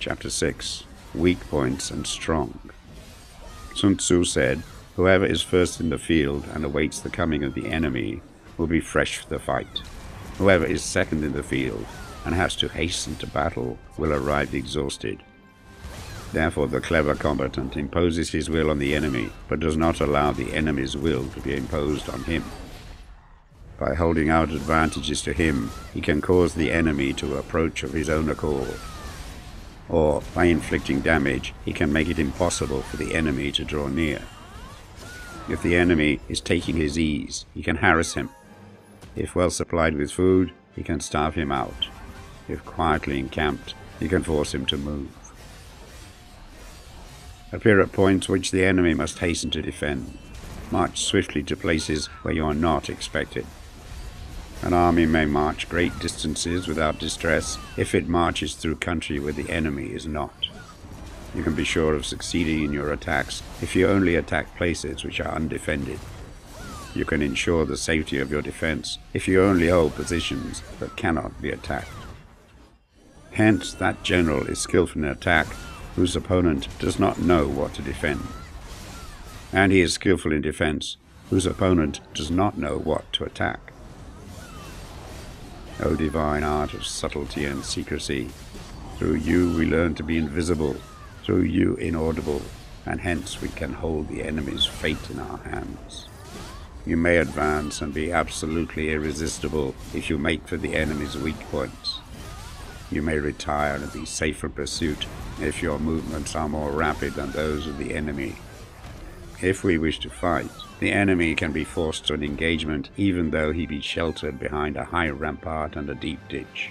Chapter 6. Weak Points and Strong. Sun Tzu said, "Whoever is first in the field and awaits the coming of the enemy will be fresh for the fight. Whoever is second in the field and has to hasten to battle will arrive exhausted." Therefore the clever combatant imposes his will on the enemy, but does not allow the enemy's will to be imposed on him. By holding out advantages to him, he can cause the enemy to approach of his own accord. Or, by inflicting damage, he can make it impossible for the enemy to draw near. If the enemy is taking his ease, he can harass him. If well supplied with food, he can starve him out. If quietly encamped, he can force him to move. Appear at points which the enemy must hasten to defend. March swiftly to places where you are not expected. An army may march great distances without distress if it marches through country where the enemy is not. You can be sure of succeeding in your attacks if you only attack places which are undefended. You can ensure the safety of your defense if you only hold positions that cannot be attacked. Hence, that general is skillful in attack whose opponent does not know what to defend. And he is skillful in defense whose opponent does not know what to attack. O divine art of subtlety and secrecy, through you we learn to be invisible, through you inaudible, and hence we can hold the enemy's fate in our hands. You may advance and be absolutely irresistible if you make for the enemy's weak points. You may retire and be safe from pursuit if your movements are more rapid than those of the enemy. If we wish to fight, the enemy can be forced to an engagement even though he be sheltered behind a high rampart and a deep ditch.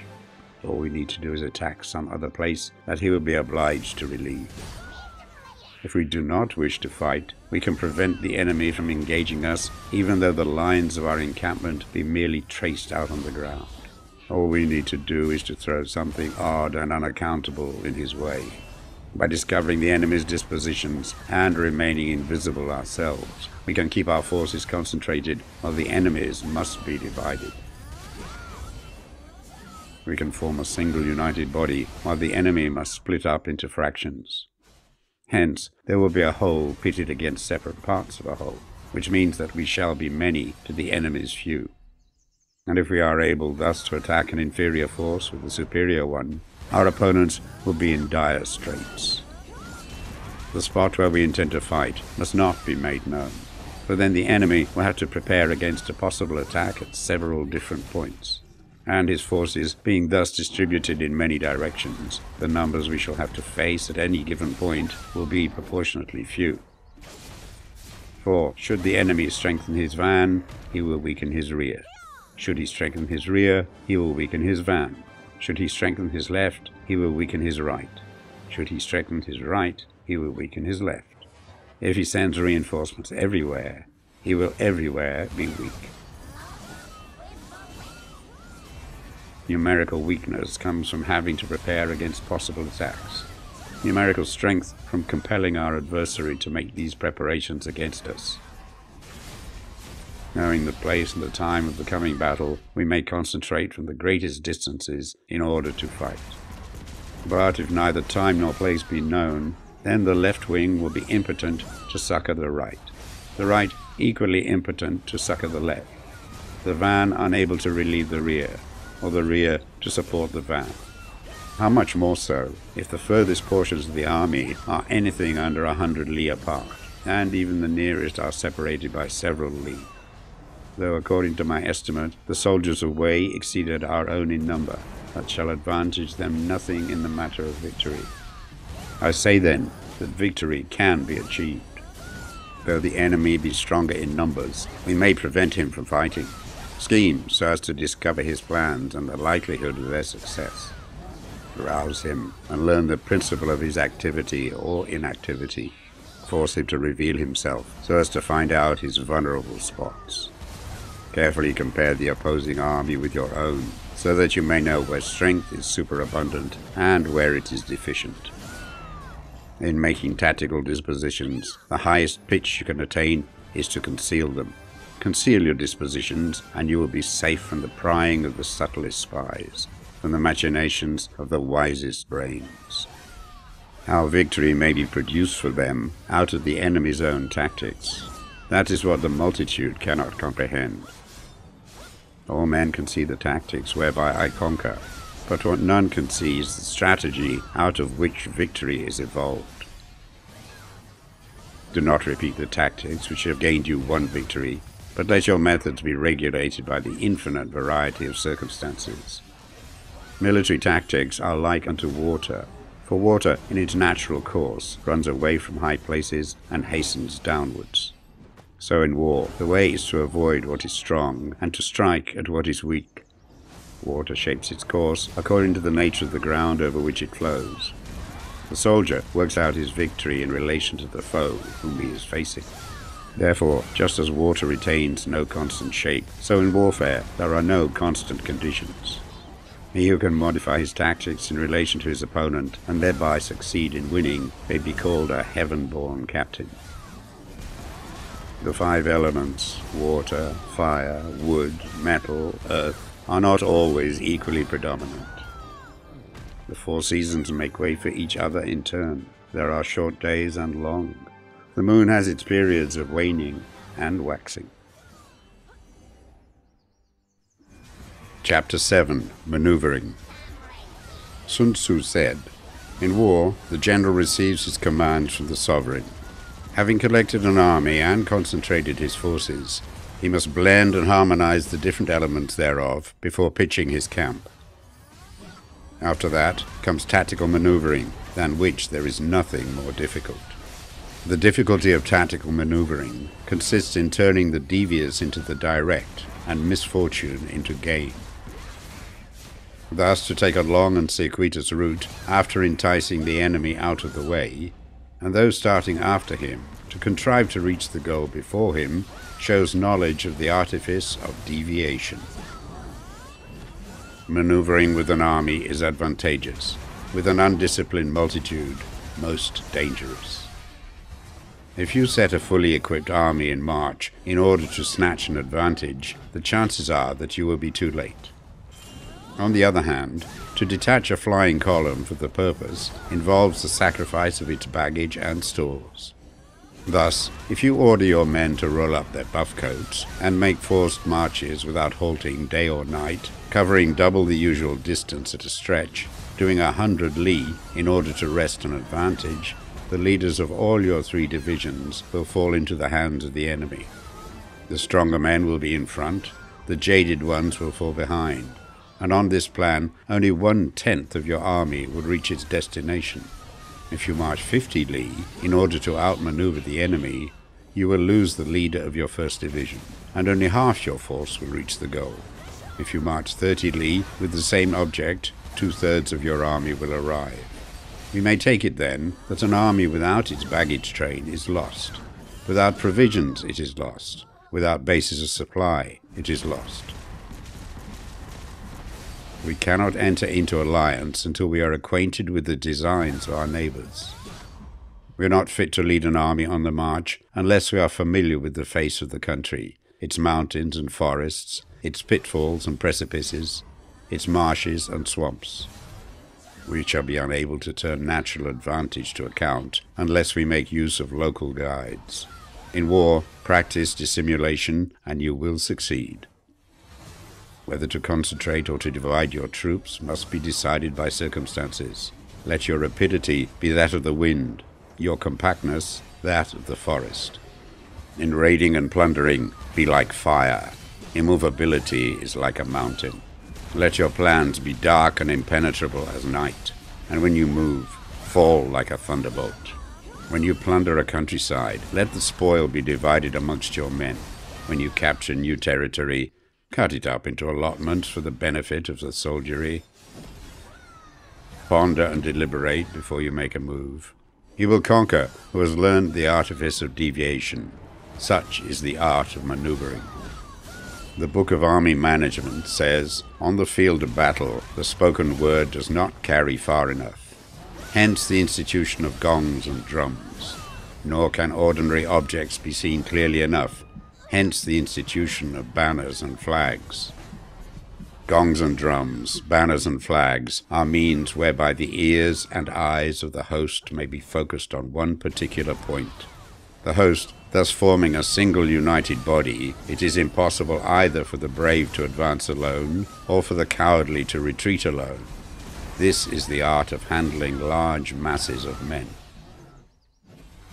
All we need to do is attack some other place that he will be obliged to relieve. If we do not wish to fight, we can prevent the enemy from engaging us even though the lines of our encampment be merely traced out on the ground. All we need to do is to throw something odd and unaccountable in his way. By discovering the enemy's dispositions and remaining invisible ourselves, we can keep our forces concentrated while the enemy's must be divided. We can form a single united body while the enemy must split up into fractions. Hence, there will be a whole pitted against separate parts of a whole, which means that we shall be many to the enemy's few. And if we are able thus to attack an inferior force with a superior one, our opponents will be in dire straits. The spot where we intend to fight must not be made known, for then the enemy will have to prepare against a possible attack at several different points. And his forces being thus distributed in many directions, the numbers we shall have to face at any given point will be proportionately few. For, should the enemy strengthen his van, he will weaken his rear. Should he strengthen his rear, he will weaken his van. Should he strengthen his left, he will weaken his right. Should he strengthen his right, he will weaken his left. If he sends reinforcements everywhere, he will everywhere be weak. Numerical weakness comes from having to prepare against possible attacks. Numerical strength from compelling our adversary to make these preparations against us. Knowing the place and the time of the coming battle, we may concentrate from the greatest distances in order to fight. But if neither time nor place be known, then the left wing will be impotent to succor the right equally impotent to succor the left, the van unable to relieve the rear, or the rear to support the van. How much more so if the furthest portions of the army are anything under 100 li apart, and even the nearest are separated by several li. Though according to my estimate, the soldiers away exceeded our own in number, that shall advantage them nothing in the matter of victory. I say then, that victory can be achieved. Though the enemy be stronger in numbers, we may prevent him from fighting. Scheme so as to discover his plans and the likelihood of their success. Rouse him and learn the principle of his activity or inactivity. Force him to reveal himself so as to find out his vulnerable spots. Carefully compare the opposing army with your own, so that you may know where strength is superabundant and where it is deficient. In making tactical dispositions, the highest pitch you can attain is to conceal them. Conceal your dispositions, and you will be safe from the prying of the subtlest spies, from the machinations of the wisest brains. how victory may be produced for them out of the enemy's own tactics. That is what the multitude cannot comprehend. All men can see the tactics whereby I conquer, but what none can see is the strategy out of which victory is evolved. Do not repeat the tactics which have gained you one victory, but let your methods be regulated by the infinite variety of circumstances. Military tactics are like unto water, for water in its natural course runs away from high places and hastens downwards. So in war, the way is to avoid what is strong and to strike at what is weak. Water shapes its course according to the nature of the ground over which it flows. The soldier works out his victory in relation to the foe whom he is facing. Therefore, just as water retains no constant shape, so in warfare there are no constant conditions. He who can modify his tactics in relation to his opponent and thereby succeed in winning may be called a heaven-born captain. The 5 elements, water, fire, wood, metal, earth, are not always equally predominant. The 4 seasons make way for each other in turn. There are short days and long. The moon has its periods of waning and waxing. Chapter 7. Maneuvering. Sun Tzu said, "In war, the general receives his commands from the sovereign. Having collected an army and concentrated his forces, he must blend and harmonize the different elements thereof before pitching his camp. After that comes tactical maneuvering, than which there is nothing more difficult. The difficulty of tactical maneuvering consists in turning the devious into the direct and misfortune into gain. Thus, to take a long and circuitous route after enticing the enemy out of the way, and those starting after him to contrive to reach the goal before him, shows knowledge of the artifice of deviation. Maneuvering with an army is advantageous, with an undisciplined multitude most dangerous. If you set a fully equipped army in march in order to snatch an advantage, the chances are that you will be too late. On the other hand, to detach a flying column for the purpose involves the sacrifice of its baggage and stores. Thus, if you order your men to roll up their buff coats and make forced marches without halting day or night, covering double the usual distance at a stretch, doing 100 li in order to wrest an advantage, the leaders of all your 3 divisions will fall into the hands of the enemy. The stronger men will be in front, the jaded ones will fall behind, and on this plan only 1/10 of your army will reach its destination. If you march 50 li in order to outmaneuver the enemy, you will lose the leader of your 1st division, and only half your force will reach the goal. If you march 30 li with the same object, 2/3 of your army will arrive. We may take it then that an army without its baggage train is lost. Without provisions it is lost. Without bases of supply it is lost. We cannot enter into alliance until we are acquainted with the designs of our neighbors. We are not fit to lead an army on the march unless we are familiar with the face of the country, its mountains and forests, its pitfalls and precipices, its marshes and swamps. We shall be unable to turn natural advantage to account unless we make use of local guides. In war, practice dissimulation and you will succeed. Whether to concentrate or to divide your troops must be decided by circumstances. Let your rapidity be that of the wind, your compactness that of the forest. In raiding and plundering, be like fire. Immovability is like a mountain. Let your plans be dark and impenetrable as night, and when you move, fall like a thunderbolt. When you plunder a countryside, let the spoil be divided amongst your men. When you capture new territory, cut it up into allotments for the benefit of the soldiery. Ponder and deliberate before you make a move. He will conquer who has learned the artifice of deviation. Such is the art of maneuvering. The Book of Army Management says, on the field of battle, the spoken word does not carry far enough. Hence the institution of gongs and drums. Nor can ordinary objects be seen clearly enough. Hence the institution of banners and flags. Gongs and drums, banners and flags are means whereby the ears and eyes of the host may be focused on one particular point. The host thus forming a single united body, it is impossible either for the brave to advance alone or for the cowardly to retreat alone. This is the art of handling large masses of men.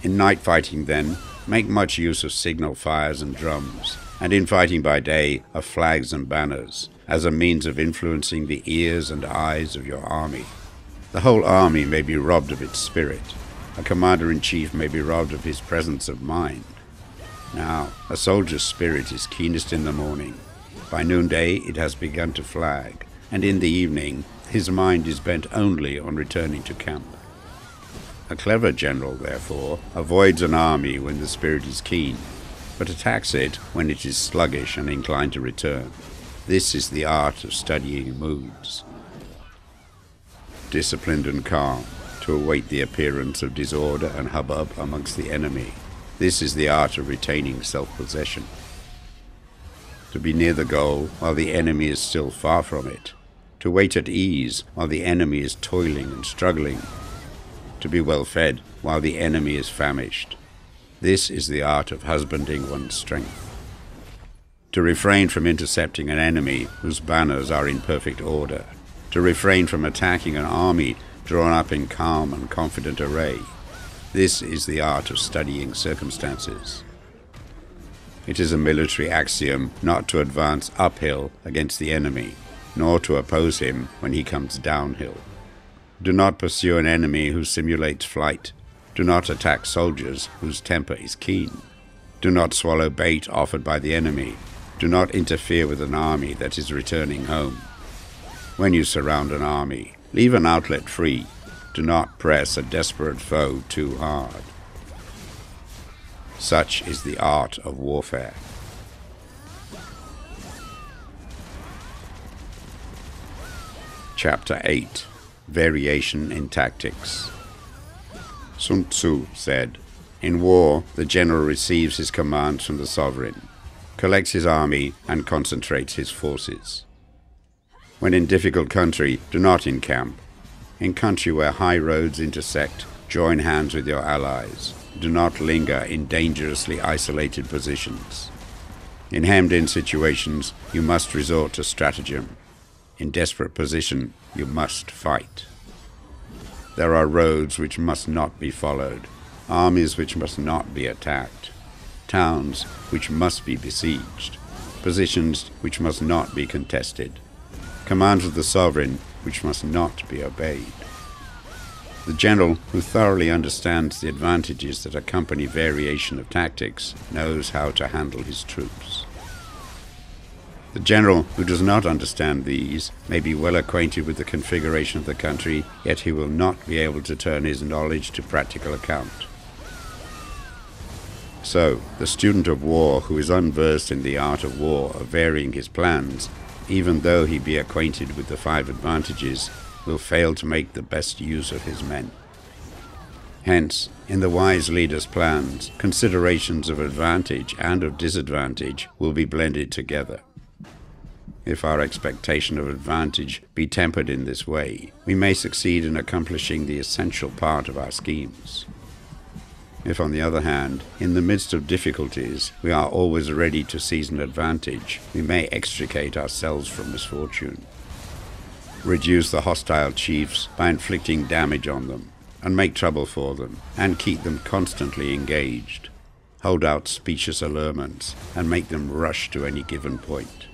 In night fighting, then, make much use of signal fires and drums, and in fighting by day of flags and banners, as a means of influencing the ears and eyes of your army. The whole army may be robbed of its spirit. A commander-in-chief may be robbed of his presence of mind. Now, a soldier's spirit is keenest in the morning. By noonday it has begun to flag, and in the evening his mind is bent only on returning to camp. A clever general, therefore, avoids an army when the spirit is keen, but attacks it when it is sluggish and inclined to return. This is the art of studying moods. Disciplined and calm, to await the appearance of disorder and hubbub amongst the enemy. This is the art of retaining self-possession. To be near the goal while the enemy is still far from it. To wait at ease while the enemy is toiling and struggling. To be well fed while the enemy is famished. This is the art of husbanding one's strength. To refrain from intercepting an enemy whose banners are in perfect order. To refrain from attacking an army drawn up in calm and confident array. This is the art of studying circumstances. It is a military axiom not to advance uphill against the enemy, nor to oppose him when he comes downhill. Do not pursue an enemy who simulates flight. Do not attack soldiers whose temper is keen. Do not swallow bait offered by the enemy. Do not interfere with an army that is returning home. When you surround an army, leave an outlet free. Do not press a desperate foe too hard. Such is the art of warfare. Chapter 8. Variation in Tactics. Sun Tzu said, "In war, the general receives his commands from the sovereign, collects his army, and concentrates his forces. When in difficult country, do not encamp. In country where high roads intersect, join hands with your allies. Do not linger in dangerously isolated positions. In hemmed-in situations, you must resort to stratagem. In desperate position, you must fight. There are roads which must not be followed, armies which must not be attacked, towns which must be besieged, positions which must not be contested, commands of the sovereign which must not be obeyed." The general who thoroughly understands the advantages that accompany variation of tactics knows how to handle his troops. The general who does not understand these may be well acquainted with the configuration of the country, yet he will not be able to turn his knowledge to practical account. So, the student of war who is unversed in the art of war of varying his plans, even though he be acquainted with the 5 advantages, will fail to make the best use of his men. Hence, in the wise leader's plans, considerations of advantage and of disadvantage will be blended together. If our expectation of advantage be tempered in this way, we may succeed in accomplishing the essential part of our schemes. If, on the other hand, in the midst of difficulties, we are always ready to seize an advantage, we may extricate ourselves from misfortune. Reduce the hostile chiefs by inflicting damage on them, and make trouble for them, and keep them constantly engaged. Hold out specious allurements, and make them rush to any given point.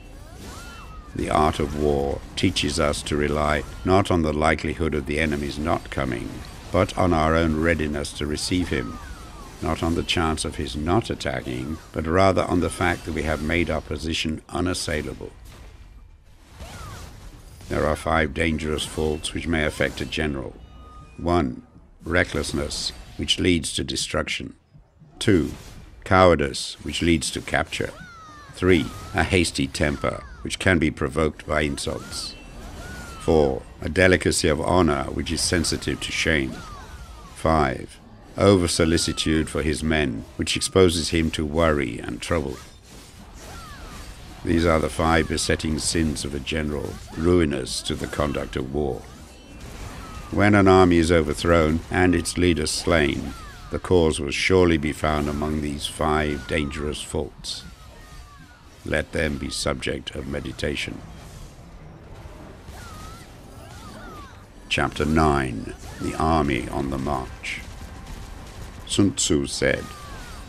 The art of war teaches us to rely not on the likelihood of the enemy's not coming, but on our own readiness to receive him, not on the chance of his not attacking, but rather on the fact that we have made our position unassailable. There are 5 dangerous faults which may affect a general. 1. Recklessness, which leads to destruction. 2. Cowardice, which leads to capture. 3. A hasty temper, which can be provoked by insults. 4. A delicacy of honor, which is sensitive to shame. 5. Over-solicitude for his men, which exposes him to worry and trouble. These are the 5 besetting sins of a general, ruinous to the conduct of war. When an army is overthrown and its leader slain, the cause will surely be found among these 5 dangerous faults. Let them be subject of meditation. Chapter 9. The Army on the March. Sun Tzu said,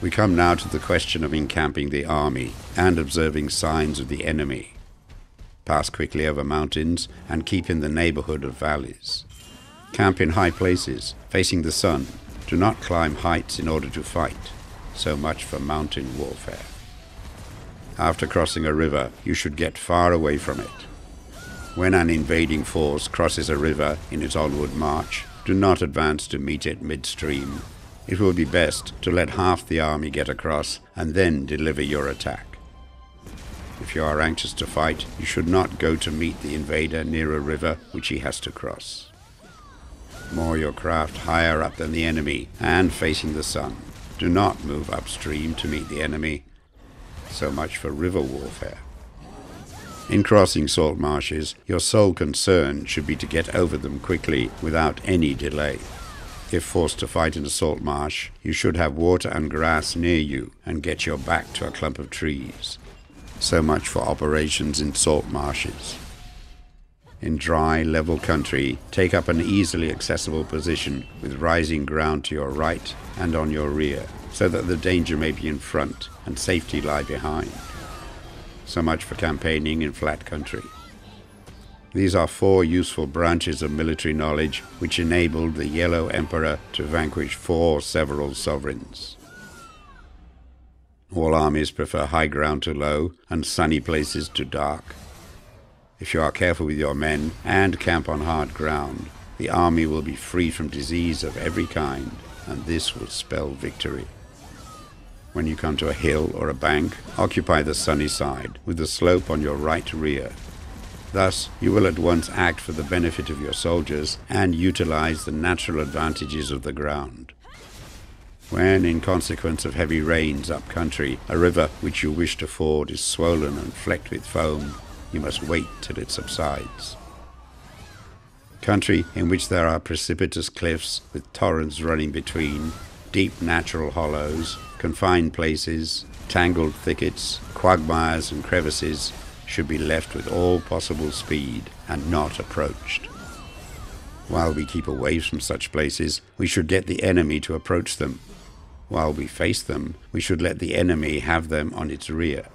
"We come now to the question of encamping the army and observing signs of the enemy. Pass quickly over mountains and keep in the neighborhood of valleys. Camp in high places, facing the sun. Do not climb heights in order to fight. So much for mountain warfare. After crossing a river, you should get far away from it. When an invading force crosses a river in its onward march, do not advance to meet it midstream. It will be best to let half the army get across and then deliver your attack. If you are anxious to fight, you should not go to meet the invader near a river which he has to cross. Moor your craft higher up than the enemy and facing the sun. Do not move upstream to meet the enemy. So much for river warfare. In crossing salt marshes, your sole concern should be to get over them quickly without any delay. If forced to fight in a salt marsh, you should have water and grass near you and get your back to a clump of trees. So much for operations in salt marshes. In dry, level country, take up an easily accessible position with rising ground to your right and on your rear, so that the danger may be in front and safety lie behind. So much for campaigning in flat country. These are 4 useful branches of military knowledge which enabled the Yellow Emperor to vanquish 4 several sovereigns. All armies prefer high ground to low and sunny places to dark. If you are careful with your men and camp on hard ground, the army will be free from disease of every kind, and this will spell victory. When you come to a hill or a bank, occupy the sunny side, with the slope on your right rear. Thus, you will at once act for the benefit of your soldiers and utilize the natural advantages of the ground. When, in consequence of heavy rains up country, a river which you wish to ford is swollen and flecked with foam, you must wait till it subsides. Country in which there are precipitous cliffs with torrents running between, deep natural hollows, confined places, tangled thickets, quagmires and crevices should be left with all possible speed and not approached. While we keep away from such places, we should get the enemy to approach them. While we face them, we should let the enemy have them on its rear.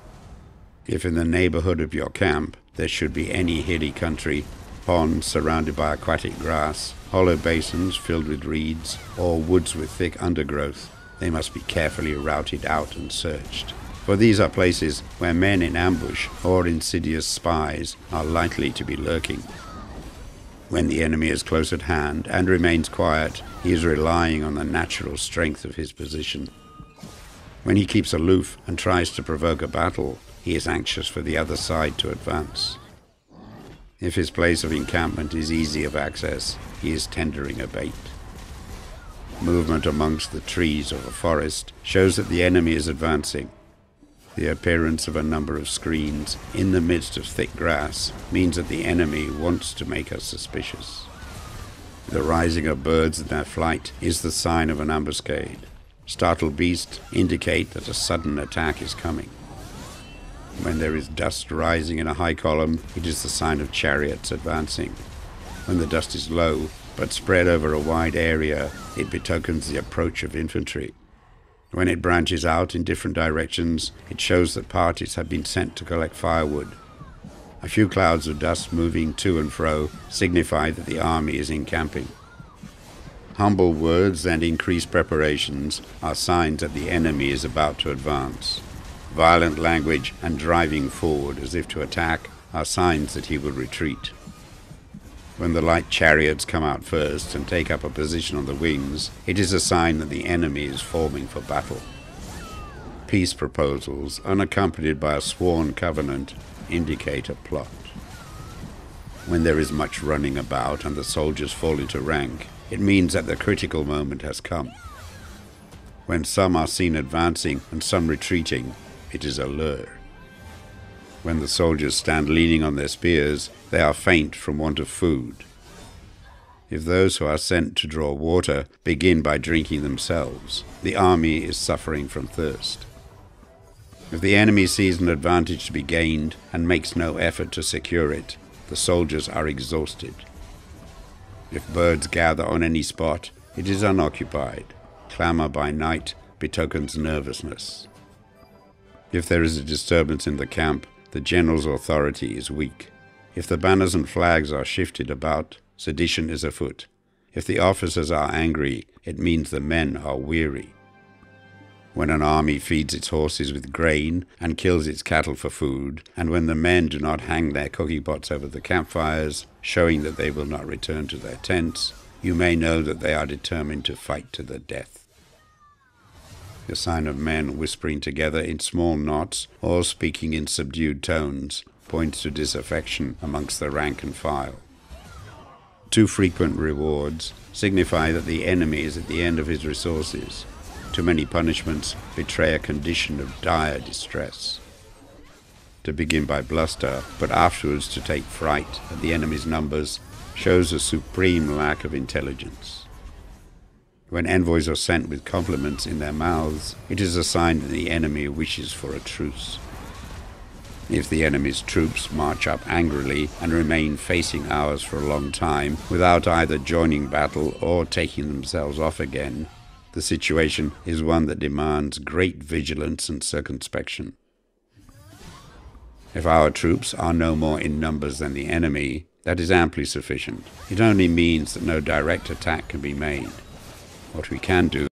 If in the neighborhood of your camp there should be any hilly country, ponds surrounded by aquatic grass, hollow basins filled with reeds, or woods with thick undergrowth, they must be carefully routed out and searched. For these are places where men in ambush or insidious spies are likely to be lurking. When the enemy is close at hand and remains quiet, he is relying on the natural strength of his position. When he keeps aloof and tries to provoke a battle, he is anxious for the other side to advance. If his place of encampment is easy of access, he is tendering a bait. Movement amongst the trees of a forest shows that the enemy is advancing. The appearance of a number of screens in the midst of thick grass means that the enemy wants to make us suspicious. The rising of birds in their flight is the sign of an ambuscade. Startled beasts indicate that a sudden attack is coming. When there is dust rising in a high column, it is the sign of chariots advancing. When the dust is low, but spread over a wide area, it betokens the approach of infantry. When it branches out in different directions, it shows that parties have been sent to collect firewood. A few clouds of dust moving to and fro signify that the army is encamping. Humble words and increased preparations are signs that the enemy is about to advance. Violent language and driving forward as if to attack are signs that he will retreat. When the light chariots come out first and take up a position on the wings, it is a sign that the enemy is forming for battle. Peace proposals, unaccompanied by a sworn covenant, indicate a plot. When there is much running about and the soldiers fall into rank, it means that the critical moment has come. When some are seen advancing and some retreating, it is a lure. When the soldiers stand leaning on their spears, they are faint from want of food. If those who are sent to draw water begin by drinking themselves, the army is suffering from thirst. If the enemy sees an advantage to be gained and makes no effort to secure it, the soldiers are exhausted. If birds gather on any spot, it is unoccupied. Clamor by night betokens nervousness. If there is a disturbance in the camp, the general's authority is weak. If the banners and flags are shifted about, sedition is afoot. If the officers are angry, it means the men are weary. When an army feeds its horses with grain and kills its cattle for food, and when the men do not hang their cooking pots over the campfires, showing that they will not return to their tents, you may know that they are determined to fight to the death. The sign of men whispering together in small knots or speaking in subdued tones points to disaffection amongst the rank and file. Too frequent rewards signify that the enemy is at the end of his resources. Too many punishments betray a condition of dire distress. To begin by bluster, but afterwards to take fright at the enemy's numbers, shows a supreme lack of intelligence. When envoys are sent with compliments in their mouths, it is a sign that the enemy wishes for a truce. If the enemy's troops march up angrily and remain facing ours for a long time without either joining battle or taking themselves off again, the situation is one that demands great vigilance and circumspection. If our troops are no more in numbers than the enemy, that is amply sufficient. It only means that no direct attack can be made. What we can do